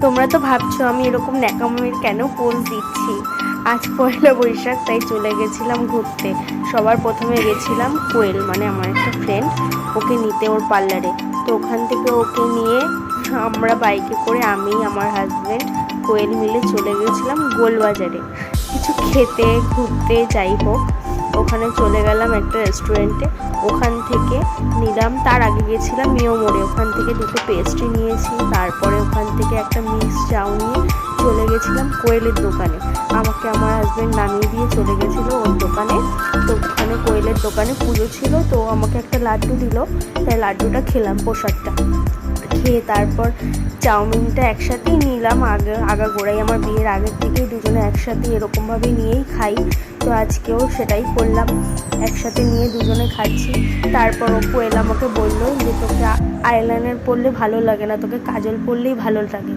তোমরা তো ভাবছো আমি এরকম ন্যাকামির কেন পোজ দিচ্ছি। আজ পয়লা বৈশাখ, তাই চলে গেছিলাম ঘুরতে। সবার প্রথমে গেছিলাম কোয়েল, মানে আমার একটা ফ্রেন্ড, ওকে নিতে ওর পার্লারে। তো ওখান থেকে ওকে নিয়ে আমরা বাইকে করে, আমি, আমার হাজব্যান্ড, কোয়েল মিলে চলে গেছিলাম গোলবাজারে কিছু খেতে, ঘুরতে, যাই হোক। ওখানে চলে গেলাম একটা রেস্টুরেন্টে। ওখান থেকে নিলাম, তার আগে গেছিলাম মিও মোড়ে, ওখান থেকে দুটো পেস্ট্রি নিয়েছি। তারপরে ওখান থেকে একটা মিক্স চাউ নিয়ে চলে গেছিলাম কোয়েলের দোকানে। আমাকে আমার হাজব্যান্ড নামিয়ে দিয়ে চলে গেছিলো ওর দোকানে। তো ওখানে কোয়েলের দোকানে পুজো ছিল, তো আমাকে একটা লাড্ডু দিল, তাই লাড্ডুটা খেলাম, প্রসাদটা খেয়ে তারপর চাউমিনটা একসাথেই নিলাম। আগাগোড়াই আমার বিয়ের আগের থেকেই দুজনে একসাথে এরকমভাবেই নিয়েই খাই। তো আজকেও সেটাই করলাম, একসাথে নিয়ে দুজনে খাচ্ছি। তারপর ও কোয়েল আমাকে বললো যে তোকে আইলাইনার পরলে ভালো লাগে না, তোকে কাজল পরলেই ভালো লাগে।